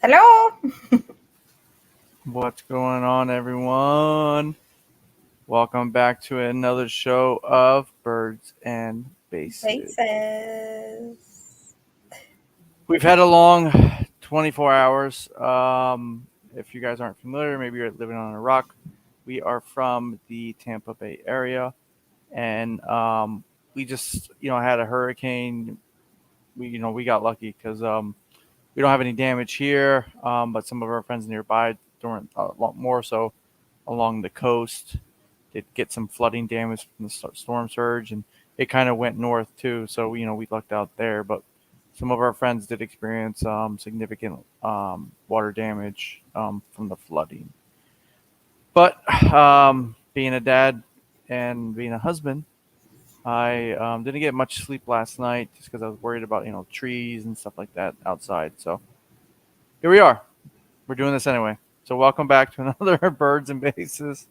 Hello. What's going on, everyone? Welcome back to another show of Birds and Bases. Faces. We've had a long 24 hours. If you guys aren't familiar, maybe you're living on a rock. We are from the Tampa Bay area, and we just had a hurricane. We got lucky because we don't have any damage here, but some of our friends nearby doing a lot more so along the coast did get some flooding damage from the storm surge, and it kind of went north too. So we lucked out there, but some of our friends did experience significant water damage from the flooding. But being a dad and being a husband, I didn't get much sleep last night just because I was worried about trees and stuff like that outside. So here we are. We're doing this anyway. So welcome back to another Birds and Bases.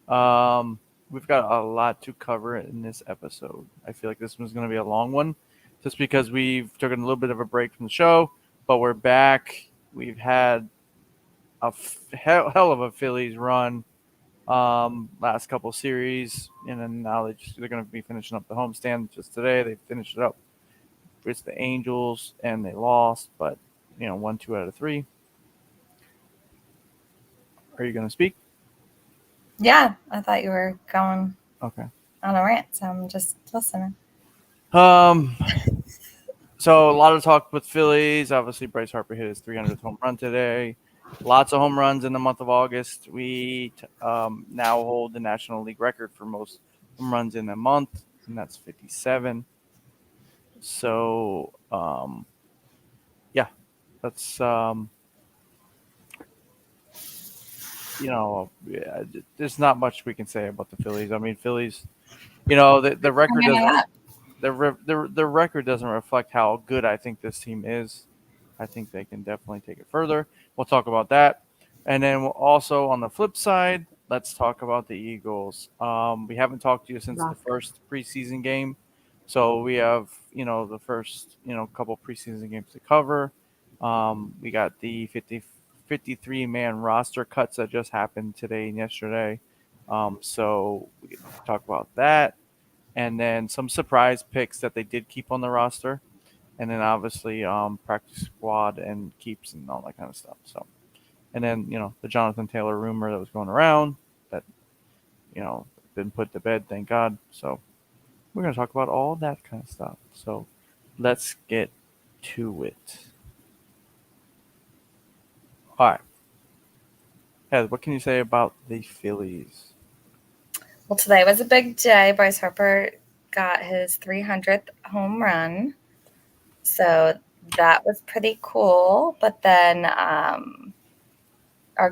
We've got a lot to cover in this episode. I feel like this one's going to be a long one just because we've taken a little bit of a break from the show, but we're back. We've had a hell of a Phillies run last couple series, and then now they're going to be finishing up the homestand just today. They finished it up. It's the Angels, and they lost, but 1, 2 out of 3. Are you going to speak? Yeah, I thought you were going Okay. on a rant, so I'm just listening. So a lot of talk with Phillies. Obviously, Bryce Harper hit his 300th home run today. Lots of home runs in the month of August. We now hold the National League record for most home runs in a month, and that's 57. So, yeah, that's there's not much we can say about the Phillies. I mean, Phillies, the record doesn't the record doesn't reflect how good I think this team is. I think they can definitely take it further. We'll talk about that, and then we'll also on the flip side, let's talk about the Eagles. We haven't talked to you since the first preseason game, so we have the first couple preseason games to cover. We got the 53 man roster cuts that just happened today and yesterday. So we can talk about that, and then some surprise picks that they did keep on the roster, and then obviously practice squad and keeps and all that kind of stuff. So, and then the Jonathan Taylor rumor that was going around that been put to bed, thank God. So we're gonna talk about all that kind of stuff. So let's get to it. All right, Heather, what can you say about the Phillies? Well, today was a big day. Bryce Harper got his 300th home run, so that was pretty cool. But then our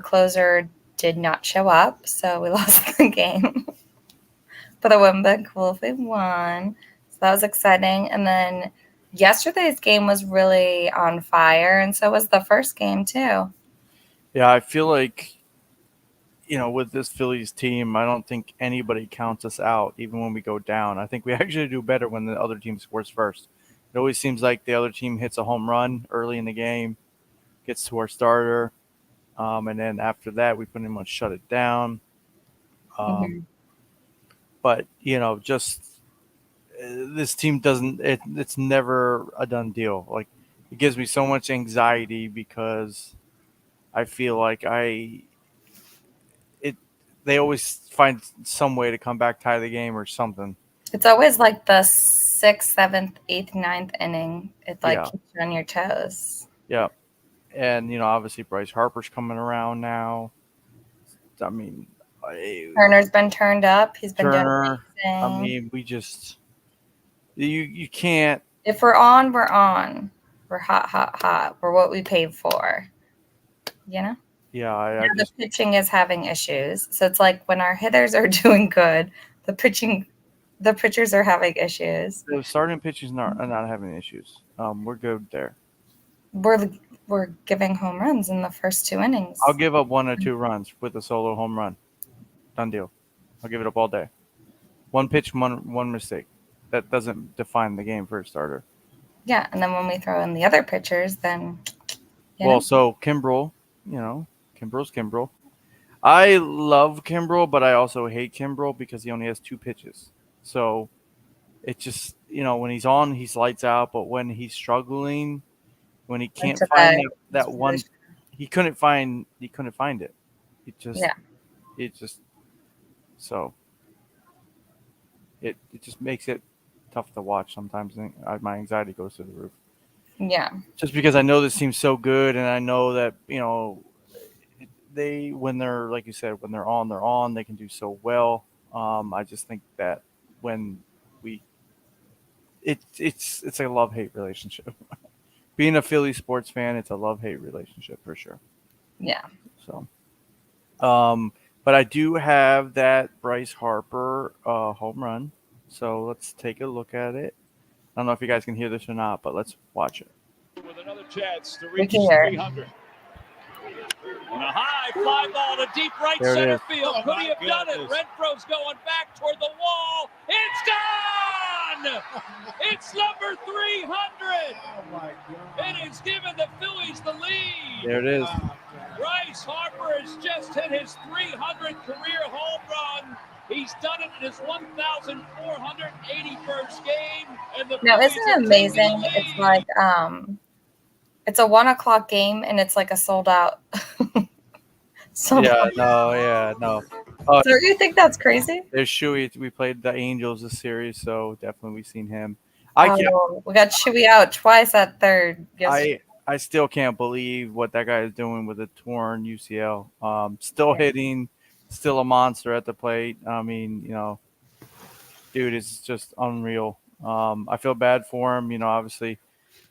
closer did not show up, so we lost the game. But it would have been cool if we won. So that was exciting. And then yesterday's game was really on fire, and so was the first game too. Yeah, I feel like with this Phillies team, I don't think anybody counts us out, even when we go down. I think we actually do better when the other team scores first. It always seems like the other team hits a home run early in the game, gets to our starter, and then after that, we pretty much shut it down. But just this team doesn't. It's never a done deal. Like it gives me so much anxiety because I feel like they always find some way to come back, tie the game, or something. It's always like the 6th, 7th, 8th, 9th inning. It Yeah. keeps you on your toes. Yeah. And obviously Bryce Harper's coming around now. I mean, Turner's been turned up. He's been Turner. doing I amazing. mean, we just you can't. If we're on, we're on. We're hot, hot, hot. We're what we paid for. Yeah, The pitching is having issues. So it's like when our hitters are doing good, the pitchers are having issues. The starting pitchers are not having issues. We're good there. We're giving home runs in the first 2 innings. I'll give up 1 or 2 runs with a solo home run. Done deal. I'll give it up all day. One pitch, one mistake. That doesn't define the game for a starter. Yeah, and then when we throw in the other pitchers, then You Well, know? so Kimbrel, Kimbrel's Kimbrel. I love Kimbrel, but I also hate Kimbrel because he only has 2 pitches. So it just, when he's on, he's lights out. But when he's struggling, when he can't Into find that that one, position. he couldn't find it. Yeah. It just so it just makes it tough to watch sometimes. And my anxiety goes through the roof. Yeah. Just because I know this team's so good, and I know that they, when they're, like you said, when they're on, they can do so well. I just think that when we it's a love hate relationship. Being a Philly sports fan, it's a love hate relationship for sure. Yeah. So, but I do have that Bryce Harper home run. So let's take a look at it. I don't know if you guys can hear this or not, but let's watch it. With another chance to We reach can hear it. 300. And a high fly ball to deep right There it center is. field. Could he have done it? Renfro's going back toward the wall. It's gone! It's number 300! Oh my God. It has given the Phillies the lead. There it is. Bryce Harper has just hit his 300th career home run. He's done it in his 1,481st game. And the Now, Phillies isn't it have taken amazing? the It's lead. like it's a 1:00 game and it's like a sold out. Yeah, no. Oh, Don't you think that's crazy? there's Shuey. We played the Angels this series, so definitely we've seen him. We got Chewy out twice at third. I still can't believe what that guy is doing with a torn UCL. Still hitting, still a monster at the plate. I mean, dude, it's just unreal. I feel bad for him. Obviously,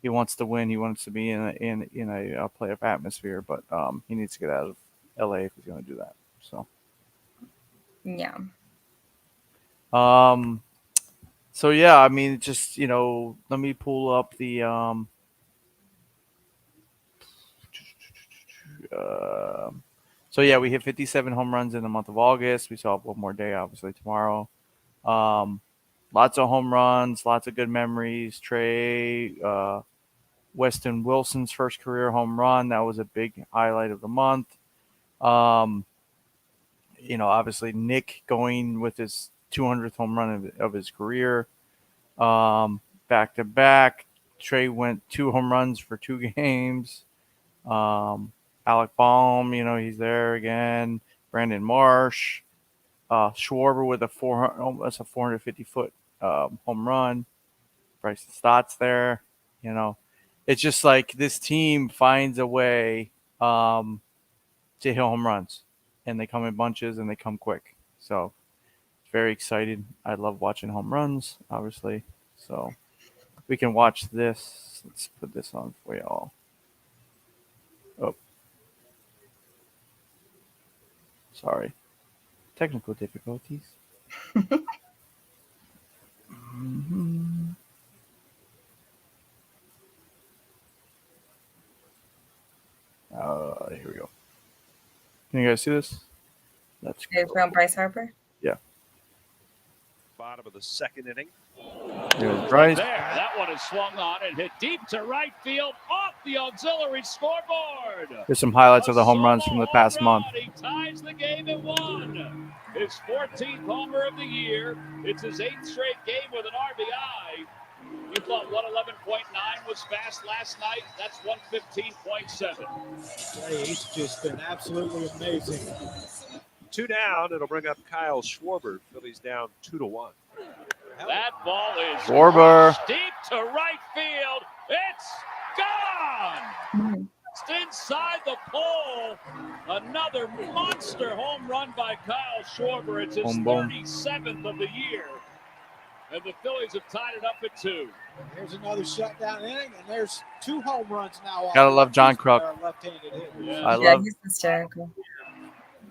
he wants to win. He wants to be in a playoff atmosphere, but he needs to get out of LA if he's going to do that. So. Yeah. So yeah, I mean, just let me pull up the So yeah, we hit 57 home runs in the month of August. We still have one more day, obviously tomorrow. Lots of home runs, lots of good memories. Trey, Weston Wilson's first career home run, that was a big highlight of the month. Obviously Nick going with his 200th home run of his career. Back to back. Trey went 2 home runs for 2 games. Alec Baum, he's there again. Brandon Marsh. Schwarber with that's a 450-foot home run. Bryson Stott's there. It's just like this team finds a way to hit home runs, and they come in bunches and they come quick. So it's very exciting. I love watching home runs, obviously. So we can watch this. Let's put this on for y'all. Oh, sorry. Technical difficulties. Mm-hmm. Here we go. Can you guys see this? That's From Bryce Harper. Yeah. Bottom of the second inning. There's Bryce. There, that one is swung on and hit deep to right field off the auxiliary scoreboard. Here's some highlights of the home runs from the past month. He ties the game at 1. His 14th homer of the year. It's his 8th straight game with an RBI. You thought 111.9 was fast last night. That's 115.7. He's just been absolutely amazing. 2 down. It'll bring up Kyle Schwarber. Phillies down 2-1. That ball is Schwarber deep to right field. It's gone. Just inside the pole. Another monster home run by Kyle Schwarber. It's his 37th of the year. And the Phillies have tied it up at 2. There's another shutdown inning, and there's 2 home runs now. Gotta love John Kruk. Left-handed hitter. Yeah. He's hysterical.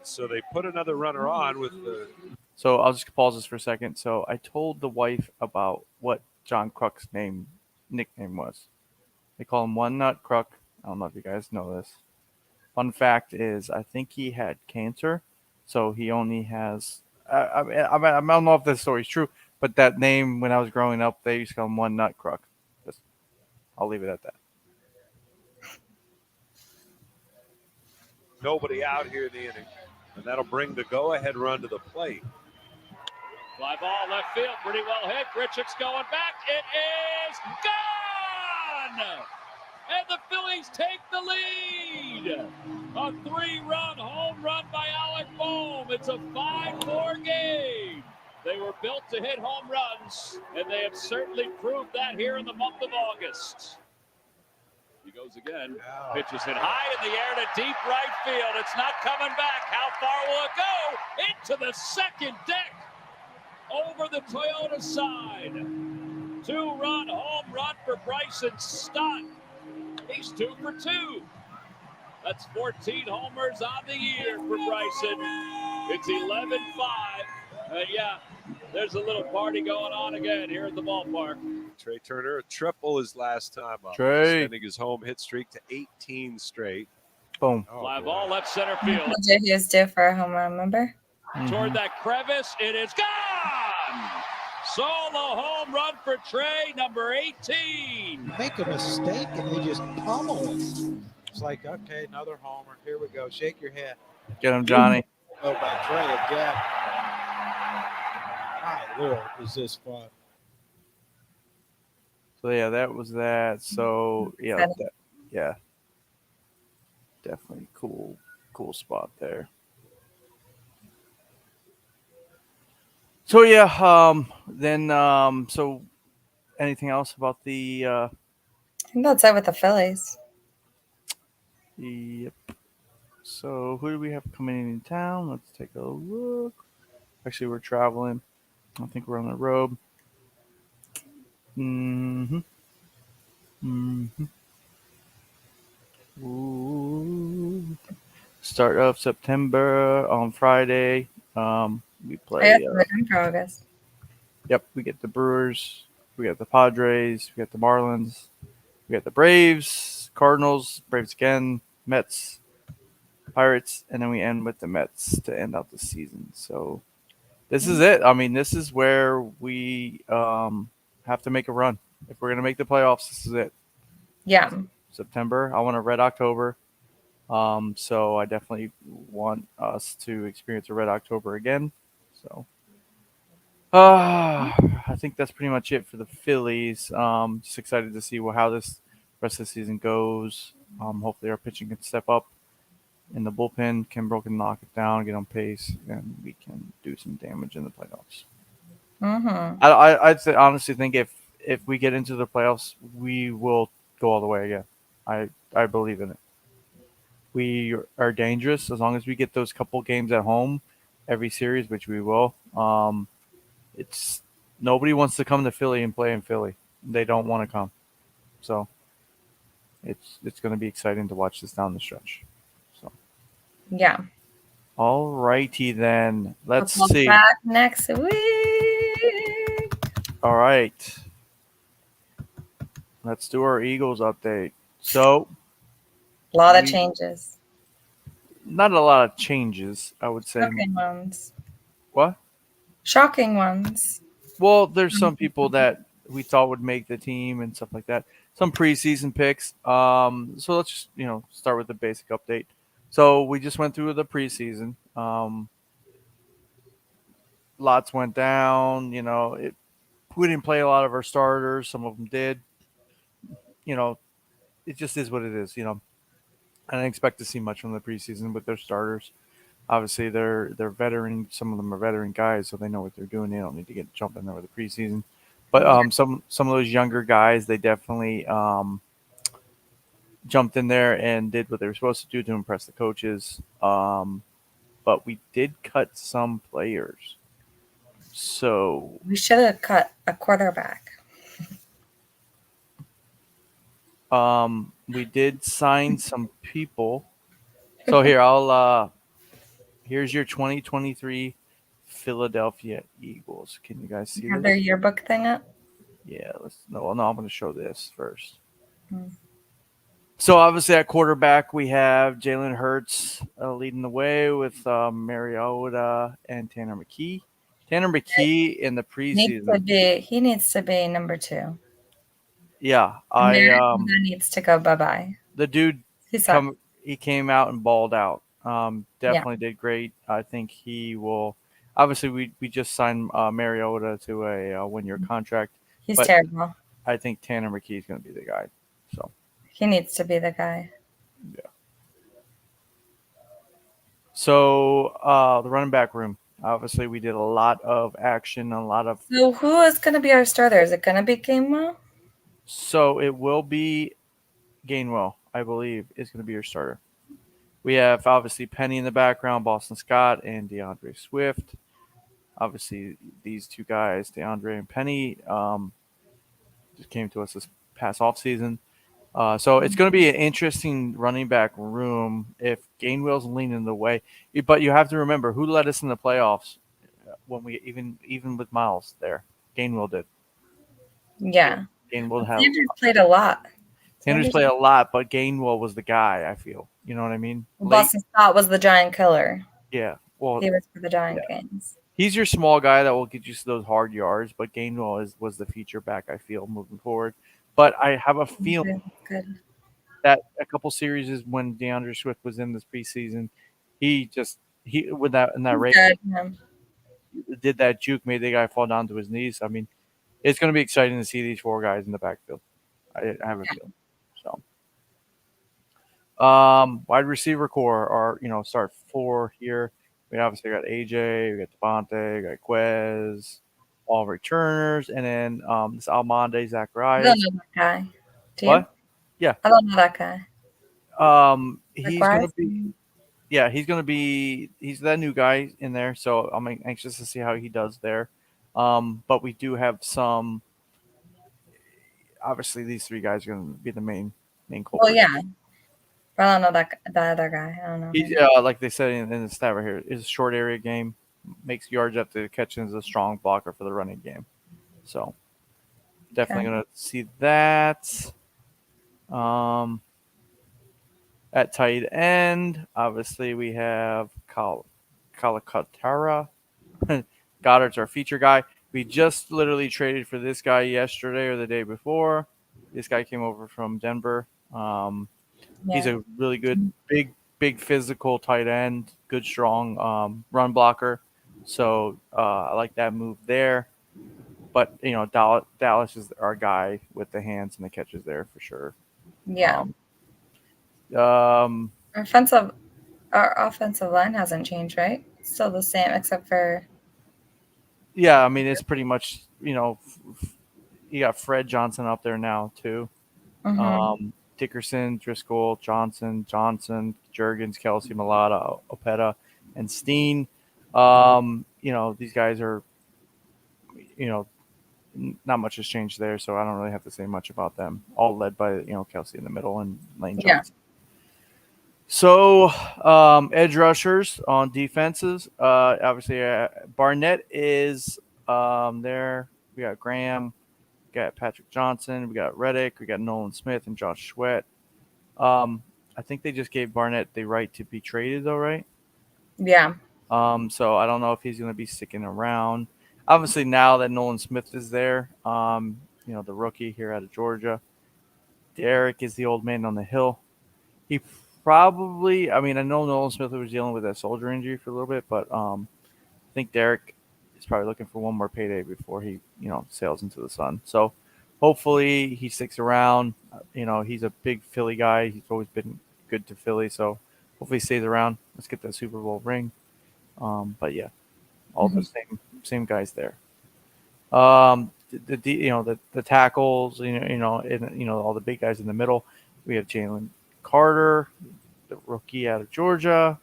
So they put another runner on with the. So I'll just pause this for a second. So I told the wife about what John Kruk's nickname was. They call him One Nut Kruk. I don't know if you guys know this. Fun fact is, I think he had cancer, so he only has. I don't know if this story's true, but that name when I was growing up, they used to call him One Nut Kruk. I'll leave it at that. nobody out here in the inning. And that'll bring the go-ahead run to the plate. Fly ball left field, pretty well hit. Grichuk's going back. It is gone! And the Phillies take the lead. A 3-run home run by Alec Bohm. It's a 5-4 game. They were built to hit home runs, and they have certainly proved that here in the month of August. He goes again. Pitches hit high in the air to deep right field. It's not coming back. How far will it go? Into the second deck. Over the Toyota side. 2-run home run for Bryson Stott. He's 2 for 2. That's 14 homers on the year for Bryson. It's 11-5. Yeah, there's a little party going on again here at the ballpark. Trey Turner, a triple his last time up. Trey. Extending his home hit streak to 18 straight. Boom. Fly ball left center field. He was due for a home run, remember? Toward that crevice, it is gone! Solo home run for Trey, number 18. Make a mistake and they just pummel it. It's like, okay, another homer. Here we go. Shake your head. Get him, Johnny. Oh, by Trey again. My Lord, is this fun. So yeah, that was that. So yeah, definitely cool spot there. So yeah, then so anything else about the? I think that's it with the Phillies. Yep. So who do we have coming in town? Let's take a look. Actually, we're traveling. I think we're on the road. Ooh. Start of September on Friday. We play. For August. Yep, we get the Brewers, we got the Padres, we got the Marlins, we got the Braves, Cardinals, Braves again, Mets, Pirates, and then we end with the Mets to end out the season. So this is it. I mean, this is where we have to make a run. If we're going to make the playoffs, this is it. Yeah. September. I want a red October. So I definitely want us to experience a red October again. So I think that's pretty much it for the Phillies. Just excited to see how this rest of the season goes. Hopefully our pitching can step up in the bullpen. Kimbrel can knock it down, get on pace, and we can do some damage in the playoffs. Mm-hmm. I'd honestly think if we get into the playoffs, we will go all the way again. I believe in it. We are dangerous as long as we get those couple games at home every series, which we will. It's nobody wants to come to Philly and play in Philly. They don't want to come. So it's going to be exciting to watch this down the stretch. So yeah. All righty then. Let's We'll see. Back next week. All right. Let's do our Eagles update. So A lot of changes. Not a lot of changes, I would say. Shocking ones. What? Shocking ones. Well, there's some people that we thought would make the team and stuff like that. Some preseason picks. So let's just, start with the basic update. So we just went through the preseason. Lots went down. We didn't play a lot of our starters. Some of them did. It just is what it is. I didn't expect to see much from the preseason with their starters. Obviously, they're veteran. Some of them are veteran guys, so they know what they're doing. They don't need to get jump in there with the preseason. But some of those younger guys, they definitely jumped in there and did what they were supposed to do to impress the coaches. But we did cut some players. So we should have cut a quarterback. We did sign some people. So here, here's your 2023 Philadelphia Eagles. Can you guys see Have this? their yearbook thing up? Yeah, I'm going to show this first. So obviously at quarterback, we have Jalen Hurts leading the way with Mariota and Tanner McKee. Tanner McKee in the preseason. He needs to be number 2. Yeah, needs to go bye-bye. The dude he came out and balled out. Definitely did great. I think he will. Obviously, we just signed Mariota to a one-year contract. He's but terrible. I think Tanner McKee is going to be the guy. So he needs to be the guy. yeah. So the running back room. Obviously, we did a lot of action, a lot of. So who is going to be our starter? Is it going to be Gainwell? So it will be Gainwell, I believe, is going to be your starter. We have obviously Penny in the background, Boston Scott, and DeAndre Swift. Obviously, these two guys, DeAndre and Penny, just came to us this past offseason. So it's going to be an interesting running back room if Gainwell's leaning the way. But you have to remember who led us in the playoffs when we even with Miles there. Gainwell did. Yeah. Gainwell had. Sanders played a lot. Sanders played a lot, but Gainwell was the guy. I feel. You know what I mean? Boston Scott was the giant killer. Yeah. Well, he was for the giant games. He's your small guy that will get you those hard yards, but Gainwell was the feature back, I feel, moving forward. But I have a feeling that a couple series is when DeAndre Swift was in this preseason, he with that in that race did that juke, made the guy fall down to his knees. I mean, it's going to be exciting to see these four guys in the backfield. I have a feeling. So, wide receiver core are start four here. We obviously got AJ, we got Devontae, we got Quez, all returners, and then this Almonde Zacharias. I don't know that guy. Do you? What? Yeah. I don't know that guy. He's gonna be. Yeah, he's that new guy in there, so I'm anxious to see how he does there. But we do have some. Obviously, these three guys are going to be the main culprit. Well, yeah. But I don't know that other guy. I don't know. He's like they said in the stat right here, is a short area game, makes yards up to catch and is a strong blocker for the running game. So definitely going to see that. At tight end, obviously we have Kalakatara. Goddard's our feature guy. We just literally traded for this guy yesterday or the day before. This guy came over from Denver. He's a really good, big physical tight end, good, strong run blocker. So I like that move there. But, Dallas is our guy with the hands and the catches there for sure. Yeah. Our offensive line hasn't changed, right? It's still the same, except for. Yeah, I mean, it's pretty much, you got Fred Johnson up there now, too. Mm-hmm. Dickerson, Driscoll, Johnson, Juergens, Kelsey, Malata, Opeta, and Steen. These guys are, not much has changed there, so I don't really have to say much about them. All led by, Kelsey in the middle and Lane Johnson. So, edge rushers on defenses. Obviously, Barnett is there. We got Graham. We got Patrick Johnson. We got Reddick. We got Nolan Smith and Josh Sweat. I think they just gave Barnett the right to be traded, though, right? Yeah. So I don't know if he's going to be sticking around. Obviously, now that Nolan Smith is there, the rookie here out of Georgia, Derek is the old man on the hill. He probably, I know Nolan Smith was dealing with that shoulder injury for a little bit, but I think Derek is probably looking for one more payday before he, sails into the sun. So hopefully he sticks around. He's a big Philly guy. He's always been good to Philly. So hopefully he stays around. Let's get that Super Bowl ring. But yeah, all the same guys there. The tackles, all the big guys in the middle. We have Jalen Carter, the rookie out of Georgia.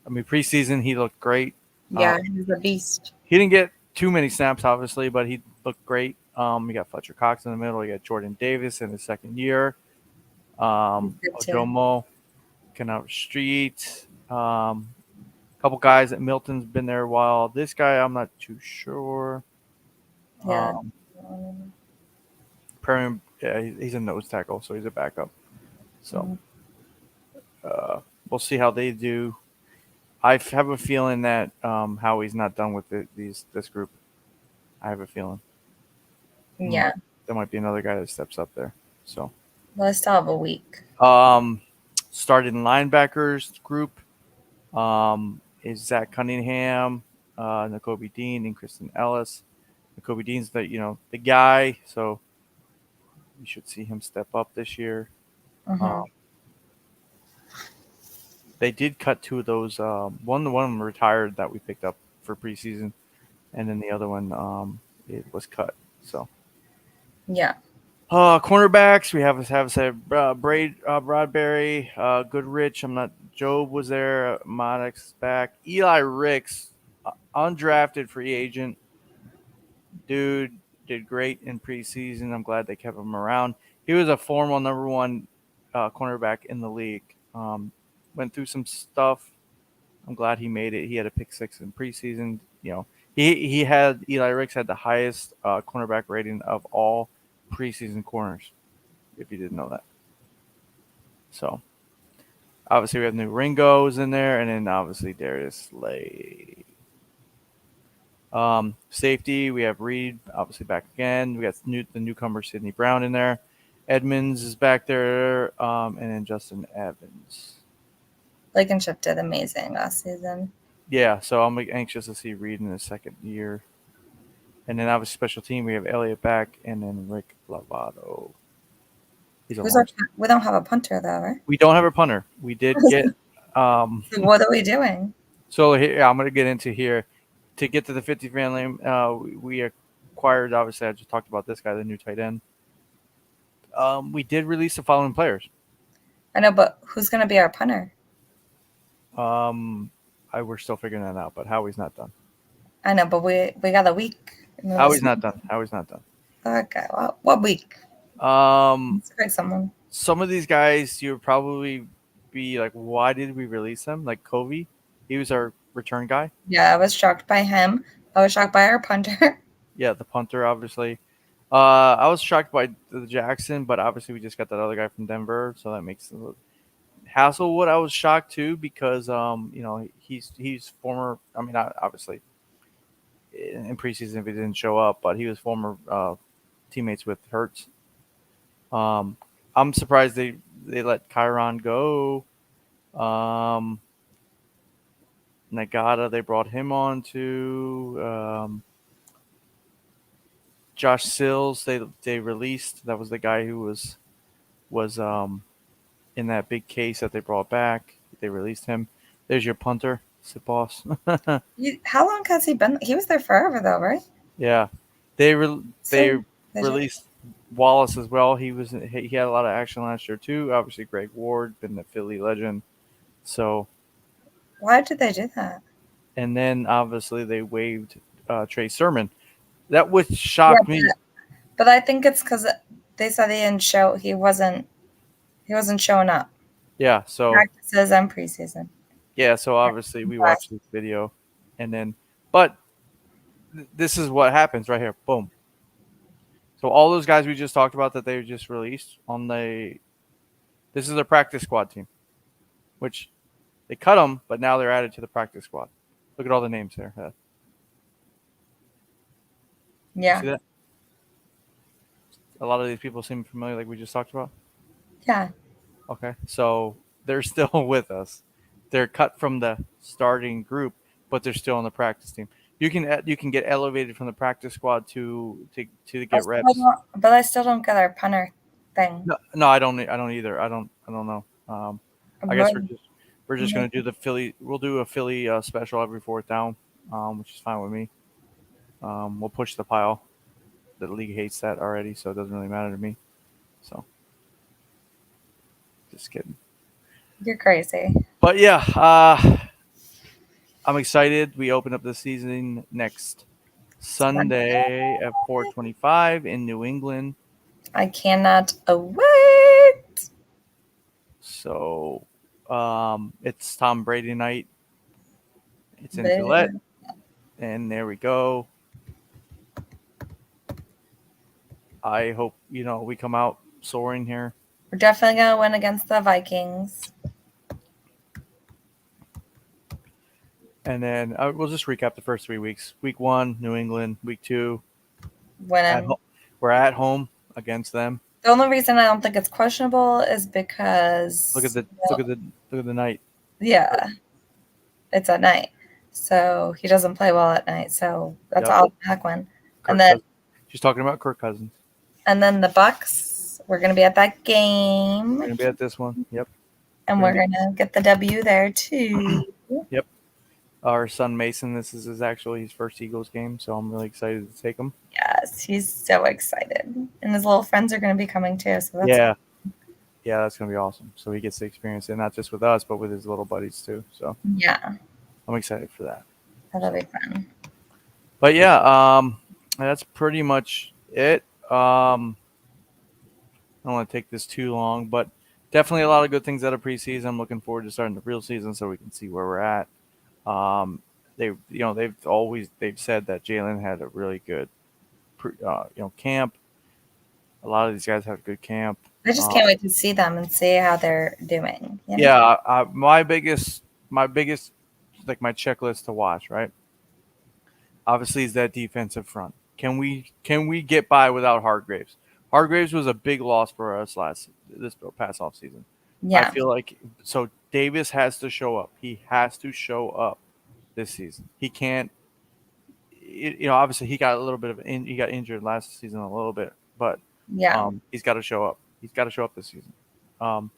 Preseason he looked great. Yeah, he's a beast. He didn't get too many snaps, obviously, but he looked great. We got Fletcher Cox in the middle. We got Jordan Davis in his second year. Ojomo, Canal Street. Couple guys at Milton's been there a while. This guy, I'm not too sure. Yeah. He's a nose tackle, so he's a backup. So we'll see how they do. I have a feeling that Howie's not done with this group. I have a feeling. Yeah. There might be another guy that steps up there. So. Well, I still have a week. starting linebackers group is Zach Cunningham, Nakobe Dean, and Kristen Ellis. Nakobe Dean's the guy, so you should see him step up this year. Mhm. They did cut two of those. One of them retired that we picked up for preseason, and then the other one it was cut. So Yeah. cornerbacks we have said Bradbury, Goodrich. Job was there. Maddox back. Eli Ricks, undrafted free agent. Dude did great in preseason. I'm glad they kept him around. He was a former number one cornerback in the league. Went through some stuff. I'm glad he made it. He had a pick 6 in preseason. Eli Ricks had the highest cornerback rating of all preseason corners, if you didn't know that. So obviously we have new Ringo's in there, and then obviously Darius Slay. Safety, we have Reed obviously back again. We got the newcomer Sidney Brown in there. Edmonds is back there, and then Justin Evans. Blankenship did amazing last season. Yeah, so I'm anxious to see Reed in his second year. And then obviously special team, we have Elliott back, and then Rick Lovato. We don't have a punter though, right? We don't have a punter. We did get. What are we doing? So here, I'm going to get into here. To get to the 50 family, we acquired, obviously, I just talked about this guy, the new tight end. We did release the following players. I know, but who's going to be our punter? We're still figuring that out, but Howie's not done. I know, but we got a week. Howie's not done. Okay, well, what week? Let's pick someone. Some of these guys, you would probably be like, why did we release them? Like Covey, he was our return guy. Yeah, I was shocked by him. I was shocked by our punter. Yeah, the punter, obviously. I was shocked by the Jackson, but obviously we just got that other guy from Denver, so that makes it. Hasselwood, I was shocked too because he's former. I mean, obviously in preseason if he didn't show up, but he was former teammates with Hurts. I'm surprised they let Chiron go. Nagata, they brought him on to. Josh Sills, they released. That was the guy who was in that big case that they brought back. They released him. There's your punter, sit boss. How long has he been? He was there forever though, right? Yeah, they released Wallace as well. He had a lot of action last year too. Obviously, Greg Ward, been the Philly legend. So, why did they do that? And then obviously they waived Trey Sermon. That would shock me. But I think it's because they said he wasn't showing up. Yeah, so practices and preseason. Yeah, so obviously we watched this video, and then, but this is what happens right here. Boom. So all those guys we just talked about that they just released this is their practice squad team, which they cut them, but now they're added to the practice squad. Look at all the names there. Yeah. See that? A lot of these people seem familiar, like we just talked about. Yeah. Okay, so they're still with us. They're cut from the starting group, but they're still on the practice team. You can get elevated from the practice squad to get reps. But I still don't get our punter thing. No, I don't either. I don't know. I guess we're just gonna do the Philly. We'll do a Philly special every fourth down, which is fine with me. We'll push the pile. The league hates that already, so it doesn't really matter to me. So, just kidding. You're crazy. But yeah, I'm excited. We open up the season next Sunday at 4:25 in New England. I cannot wait. So, it's Tom Brady night. It's in Gillette, and there we go. I hope we come out soaring here. We're definitely gonna win against the Vikings. And then we'll just recap the first 3 weeks. Week 1, New England. Week 2, winning. we're at home against them. The only reason I don't think it's questionable is because Look at the night. Yeah, it's at night, so he doesn't play well at night. So that's Yep. all back one. Kirk And then Cousins. She's talking about Kirk Cousins. and then the Bucks. We're gonna be at that game. We're gonna be at this one. Yep. And we're gonna get the W there too. Yep. Our son Mason, this is actually his first Eagles game, so I'm really excited to take him. Yes, he's so excited, and his little friends are gonna be coming too. So that's Yeah, that's gonna be awesome. So he gets to experience it not just with us, but with his little buddies too. So yeah, I'm excited for that. that'll be fun. But yeah, that's pretty much it. I don't want to take this too long, but definitely a lot of good things out of preseason. I'm looking forward to starting the real season so we can see where we're at. They've said that Jalen had a really good, camp. A lot of these guys have a good camp. I just can't wait to see them and see how they're doing. You know? Yeah, my biggest, like my checklist to watch, right? Obviously, is that defensive front. Can we get by without Hargraves? Hargraves was a big loss for us this past offseason. Yeah. I feel like so Davis has to show up. He has to show up this season. He can't. Obviously he got a little bit he got injured last season a little bit, but Yeah. he's got to show up. He's got to show up this season. I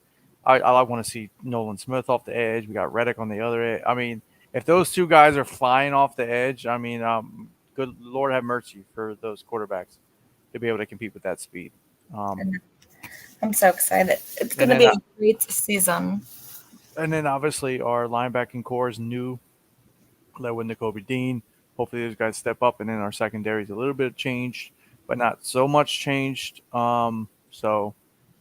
want to see Nolan Smith off the edge. We got Reddick on the other edge. I mean, if those two guys are flying off the edge, I mean, good Lord have mercy for those quarterbacks to be able to compete with that speed. I'm so excited. It's going to be a great season. And then obviously our linebacking core is new, led with Nakobe Dean. Hopefully those guys step up, and then our secondary is a little bit changed, but not so much changed. So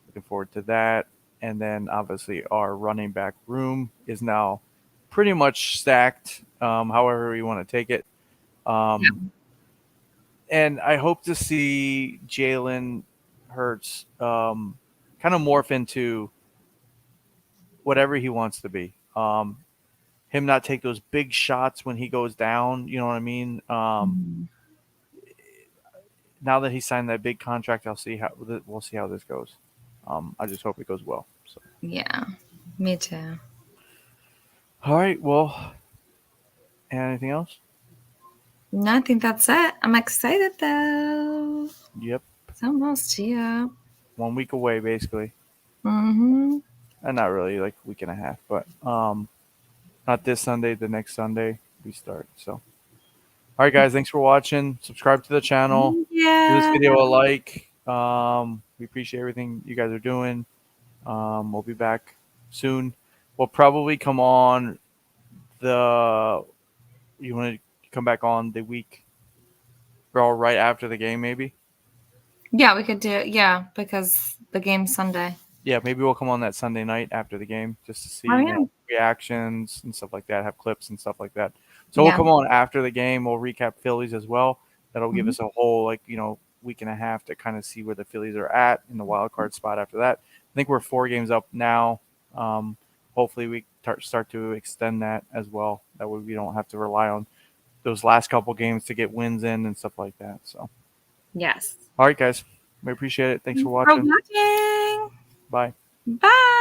looking forward to that. And then obviously our running back room is now pretty much stacked, however we want to take it. And I hope to see Jalen Hurts kind of morph into whatever he wants to be. Him not take those big shots when he goes down. You know what I mean? Now that he signed that big contract, we'll see how this goes. I just hope it goes well. So. Yeah, me too. All right. Well, anything else? No, I think that's it. I'm excited though. Yep. It's almost here. 1 week away, basically. Mm-hmm. And not really, like a week and a half, but not this Sunday. The next Sunday we start. So, all right, guys. Thanks for watching. Subscribe to the channel. Yeah. Give this video a like. We appreciate everything you guys are doing. We'll be back soon. We'll probably come on you want to come back on the week right after the game, maybe? Yeah, we could do it. Yeah, because the game's Sunday. Yeah, maybe we'll come on that Sunday night after the game just to see reactions and stuff like that, have clips and stuff like that. So we'll come on after the game. We'll recap Phillies as well. That'll give us a whole, week and a half to kind of see where the Phillies are at in the wild card spot after that. I think we're 4 games up now. Hopefully we start to extend that as well. That way we don't have to rely on those last couple games to get wins in and stuff like that. So, yes. All right, guys. We appreciate it. Thanks for watching. Bye. Bye. Bye.